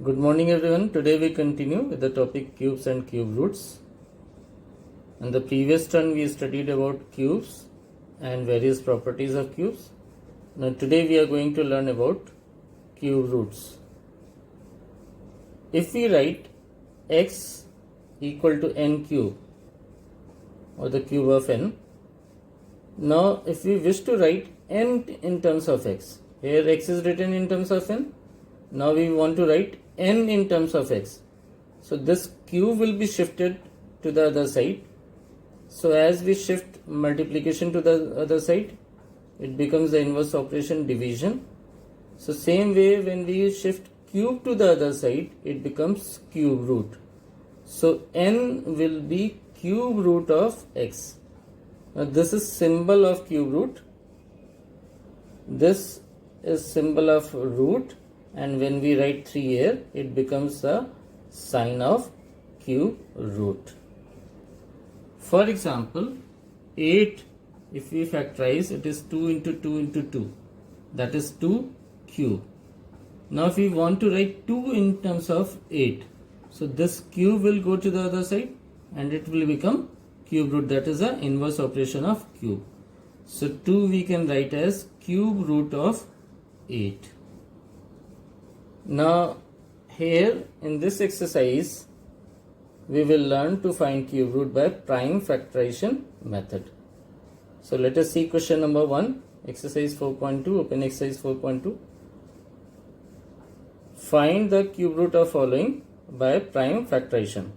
Good morning everyone. Today we continue with the topic cubes and cube roots. In the previous turn we studied about cubes and various properties of cubes. Now today we are going to learn about cube roots. If we write x equal to n cube or the cube of n, now if we wish to write n in terms of x, here x is written in terms of n, now we want to write n in terms of x. So this cube will be shifted to the other side. So as we shift multiplication to the other side, it becomes the inverse operation division. So same way when we shift cube to the other side, it becomes cube root. So n will be cube root of x. Now this is symbol of cube root. This is symbol of root, and when we write 3 here, it becomes the sign of cube root. For example, 8, if we factorize, it is 2 into 2 into 2, that is 2 cube. Now if we want to write 2 in terms of 8, so this cube will go to the other side and it will become cube root, that is the inverse operation of cube. So 2 we can write as cube root of 8. Now here in this exercise we will learn to find cube root by prime factorization method. So let us see question number 1, exercise 4.2, open exercise 4.2. Find the cube root of following by prime factorization.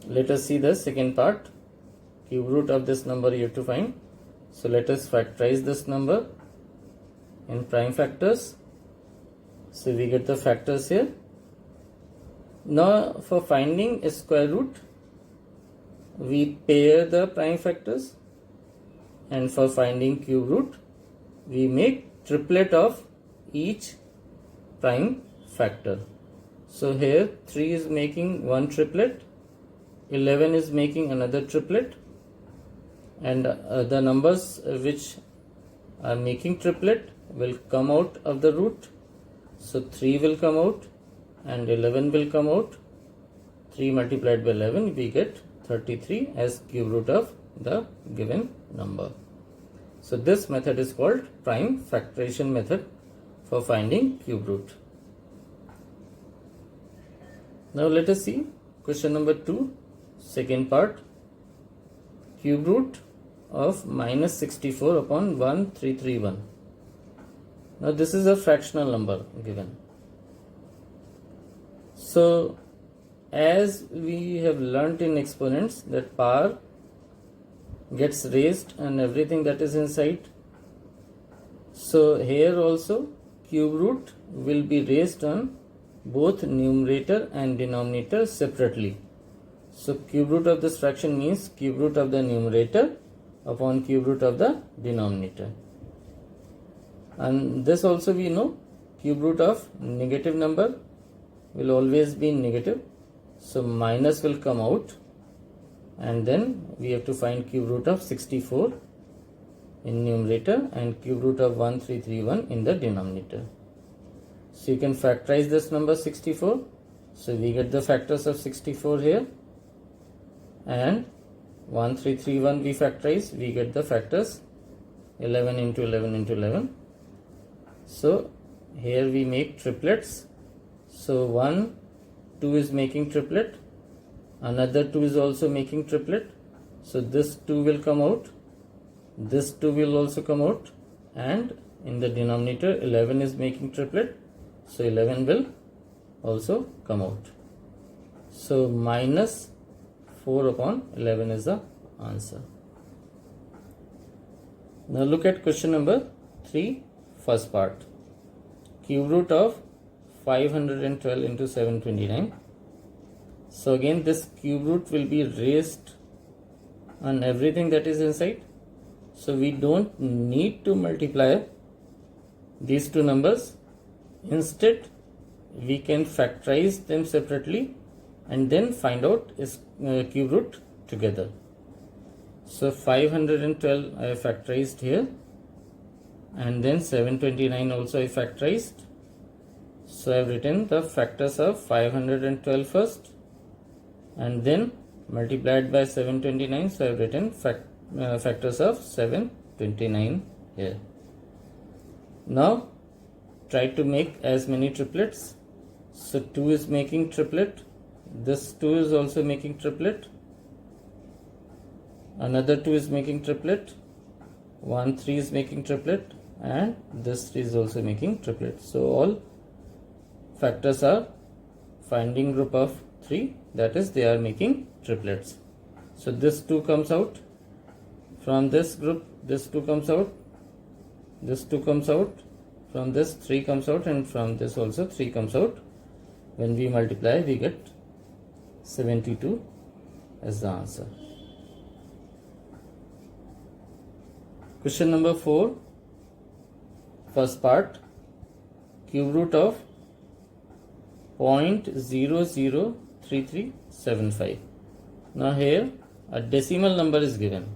Let us see the second part. Cube root of this number you have to find. So let us factorize this number in prime factors. So we get the factors here. Now for finding a square root, we pair the prime factors, and for finding cube root, we make triplet of each prime factor. So here 3 is making one triplet, 11 is making another triplet, and the numbers which are making triplet will come out of the root. So 3 will come out and 11 will come out. 3 multiplied by 11, we get 33 as cube root of the given number. So this method is called prime factorization method for finding cube root. Now let us see question number 2, second part. Cube root of minus 64 upon 1331. Now this is a fractional number given. So as we have learnt in exponents that power gets raised and everything that is inside, so here also cube root will be raised on both numerator and denominator separately. So cube root of this fraction means cube root of the numerator upon cube root of the denominator. And this also we know, cube root of negative number will always be negative. So minus will come out, and then we have to find cube root of 64 in numerator and cube root of 1331 in the denominator. So you can factorize this number 64. So we get the factors of 64 here, and 1331 we factorize, we get the factors 11 into 11 into 11. So here we make triplets. So 1, 2 is making triplet, another 2 is also making triplet. So this 2 will come out, this 2 will also come out, and in the denominator 11 is making triplet. So 11 will also come out. So minus 4 upon 11 is the answer. Now look at question number 3, first part. Cube root of 512 into 729. So again this cube root will be raised on everything that is inside. So we don't need to multiply these two numbers. Instead we can factorize them separately and then find out is cube root together. So 512 I have factorized here, and then 729 also I factorized. So I have written the factors of 512 first and then multiplied by 729. So I have written factors of 729 here. Now try to make as many triplets. So 2 is making triplet, this 2 is also making triplet, another 2 is making triplet, 1 3 is making triplet, and this 3 is also making triplet. So all factors are finding group of 3, that is they are making triplets. So this 2 comes out from this group, this 2 comes out, this 2 comes out, from this 3 comes out, and from this also 3 comes out. When we multiply, we get 72 as the answer. Question number 4, first part, cube root of 0.003375. Now here a decimal number is given.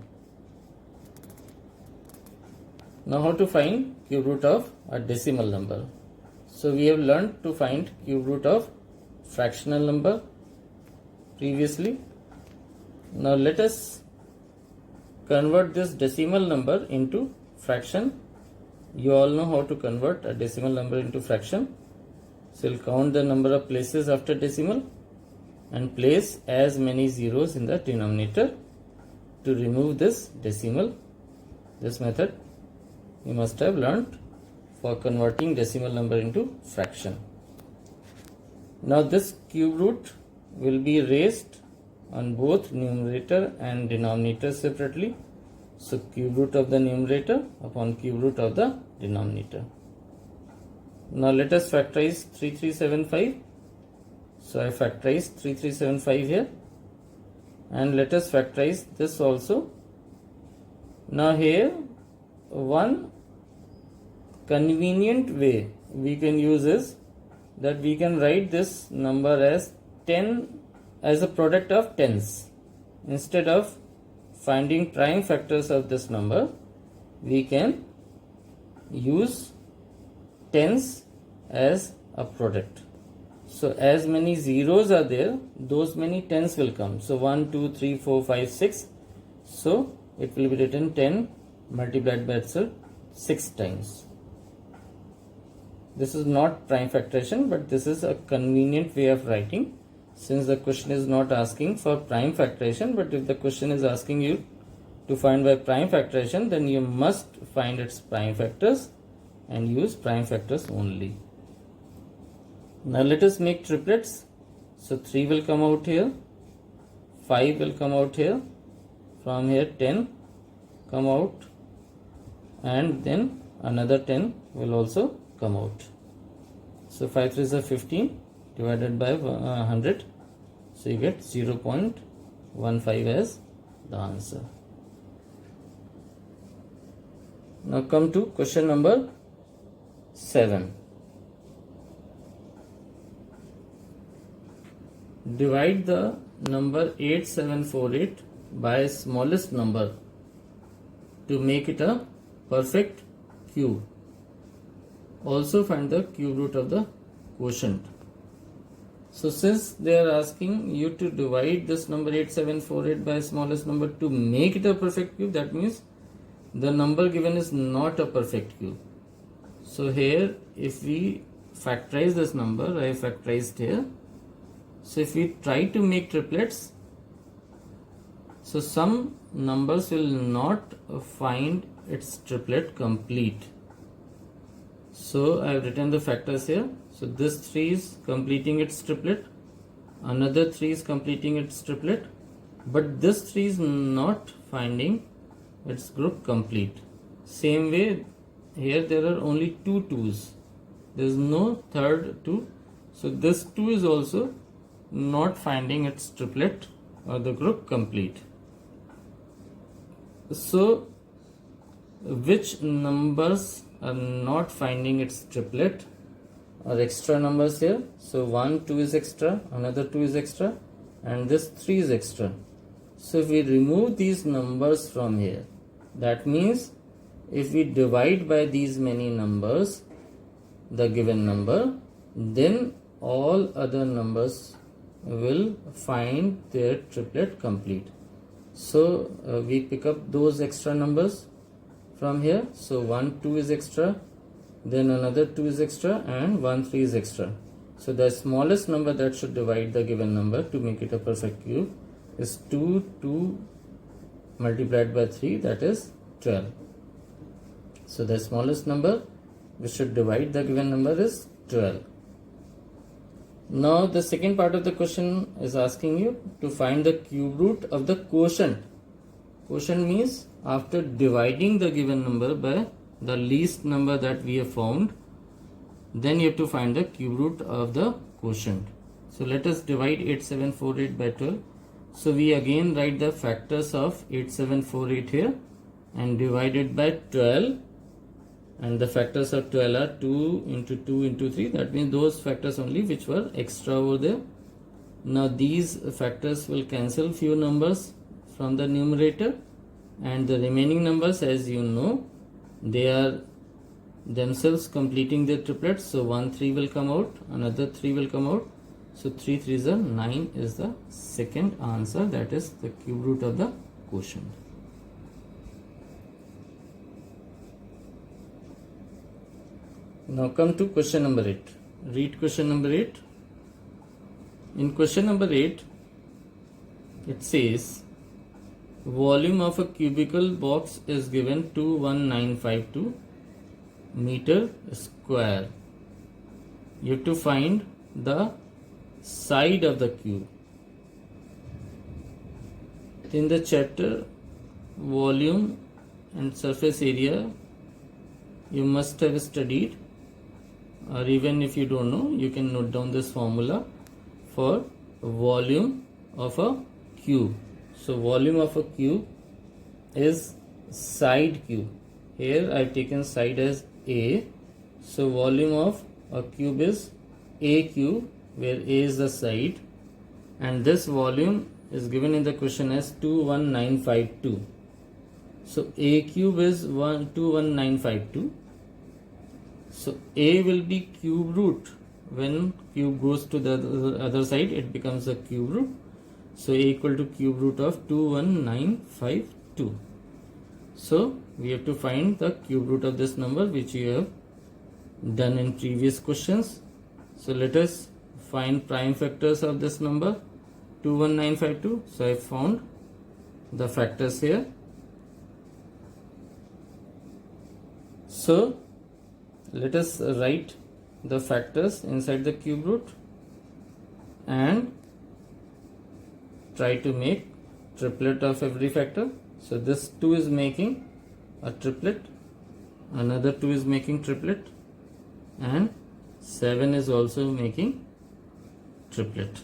Now how to find cube root of a decimal number? So we have learned to find cube root of fractional number previously. Now let us convert this decimal number into fraction. You all know how to convert a decimal number into fraction. So we'll count the number of places after decimal and place as many zeros in the denominator to remove this decimal. This method you must have learnt for converting decimal number into fraction. Now this cube root will be raised on both numerator and denominator separately. So cube root of the numerator upon cube root of the denominator. Now let us factorize 3375. So I factorize 3375 here, and let us factorize this also. Now here one convenient way we can use is that we can write this number as 10 as a product of tens. Instead of finding prime factors of this number, we can use tens as a product. So as many zeros are there, those many tens will come. So 1, 2, 3, 4, 5, 6. So it will be written 10 multiplied by itself 6 times. This is not prime factorization, but this is a convenient way of writing, since the question is not asking for prime factorization. But if the question is asking you to find by prime factorization, then you must find its prime factors and use prime factors only. Now let us make triplets. So 3 will come out here, 5 will come out here, from here 10 come out, and then another 10 will also come out. So 5 3s are 15 divided by 100. So you get 0.15 as the answer. Now come to question number 7. Divide the number 8748 by smallest number to make it a perfect cube. Also find the cube root of the quotient. So since they are asking you to divide this number 8748 by smallest number to make it a perfect cube, that means the number given is not a perfect cube. So here if we factorize this number, I factorized here. So if we try to make triplets, so some numbers will not find its triplet complete. So I have written the factors here. So this 3 is completing its triplet, another 3 is completing its triplet, but this 3 is not finding its group complete. Same way here there are only 2 2's. There is no third 2. So this 2 is also not finding its triplet or the group complete. So which numbers are not finding its triplet or extra numbers here? So 1 2 is extra, another 2 is extra, and this 3 is extra. So if we remove these numbers from here, that means if we divide by these many numbers the given number, then all other numbers will find their triplet complete. So we pick up those extra numbers from here. So 1 2 is extra, then another 2 is extra, and 1 3 is extra. So the smallest number that should divide the given number to make it a perfect cube is 2 2 multiplied by 3, that is 12. So the smallest number which should divide the given number is 12. Now the second part of the question is asking you to find the cube root of the quotient. Quotient means after dividing the given number by the least number that we have found, then you have to find the cube root of the quotient. So let us divide 8748 by 12. So we again write the factors of 8748 here and divide it by 12, and the factors of 12 are 2 into 2 into 3. That means those factors only which were extra over there. Now these factors will cancel few numbers from the numerator, and the remaining numbers, as you know, they are themselves completing their triplets. So 1 3 will come out, another 3 will come out. So 3 3s are 9 is the second answer, that is the cube root of the quotient. Now come to question number 8. Read question number 8. In question number 8, it says volume of a cubical box is given 21952 meter square. You have to find the side of the cube. In the chapter volume and surface area, you must have studied, or even if you don't know, you can note down this formula for volume of a cube. So volume of a cube is side cube. Here I have taken side as A. So volume of a cube is A cube, where A is the side, and this volume is given in the question as 21952. So A cube is 21952. So A will be cube root. When cube goes to the other side, it becomes a cube root. So A equal to cube root of 21952. So we have to find the cube root of this number, which you have done in previous questions. So let us find prime factors of this number 21952. So I found the factors here. So let us write the factors inside the cube root and try to make triplet of every factor. So this 2 is making a triplet, another 2 is making triplet, and 7 is also making triplet.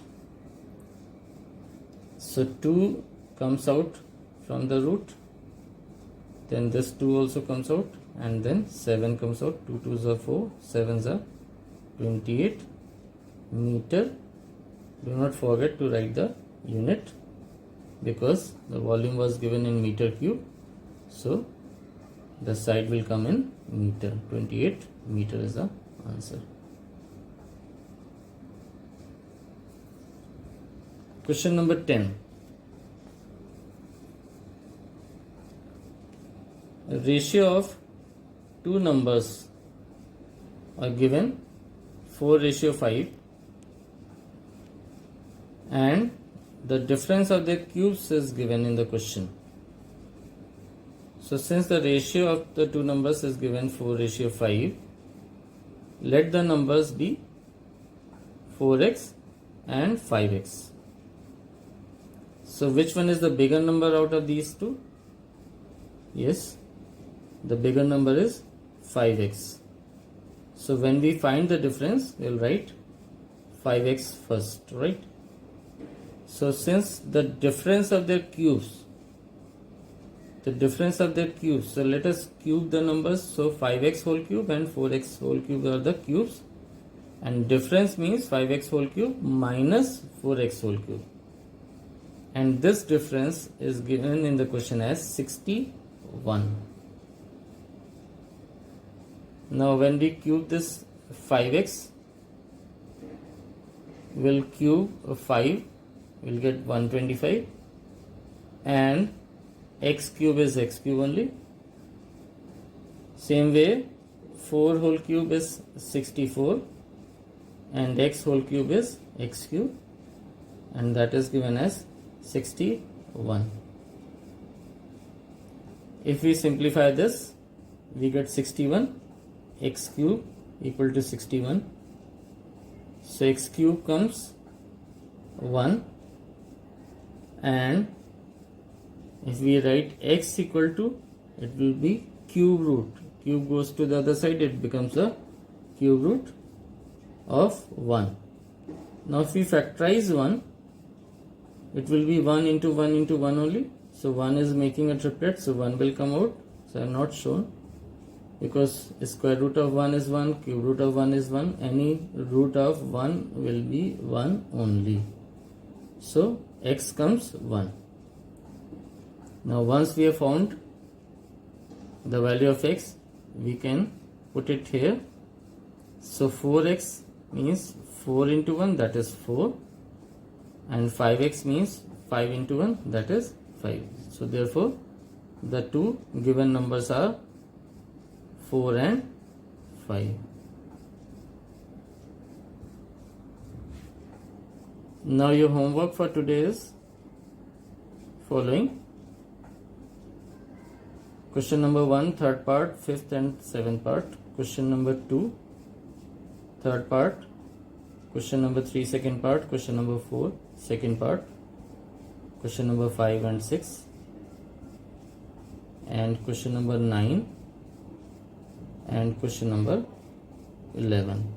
So 2 comes out from the root, then this 2 also comes out, and then 7 comes out. 2 2s are 4, 7s are 28 meter. Do not forget to write the unit, because the volume was given in meter cube, so the side will come in meter. 28 meter is the answer. Question number 10. A ratio of two numbers are given 4:5, and the difference of their cubes is given in the question. So since the ratio of the two numbers is given 4:5, let the numbers be 4x and 5x. So which one is the bigger number out of these two? Yes, the bigger number is 5x. So when we find the difference, we'll write 5x first, right? So since the difference of their cubes, so let us cube the numbers. So 5x whole cube and 4x whole cube are the cubes, and difference means 5x whole cube minus 4x whole cube, and this difference is given in the question as 61. Now when we cube this 5x, will cube 5, will get 125, and x cube is x cube only. Same way 4 whole cube is 64 and x whole cube is x cube, and that is given as 61. If we simplify this, we get 61 x cube equal to 61. So x cube comes 1, and if we write x equal to, it will be cube root. Cube goes to the other side, it becomes a cube root of 1. Now if we factorize 1, it will be 1 into 1 into 1 only. So 1 is making a triplet, so 1 will come out. So I have not shown, because square root of 1 is 1, cube root of 1 is 1. Any root of 1 will be 1 only. So x comes 1. Now once we have found the value of x, we can put it here. So 4x means 4 into 1, that is 4, and 5x means 5 into 1, that is 5. So therefore the two given numbers are 4 and 5. Now your homework for today is following. Question number 1, third part, fifth and seventh part. Question number 2, third part. Question number 3, second part. Question number 4, second part. Question number 5 and 6. And question number 9. And question number 11.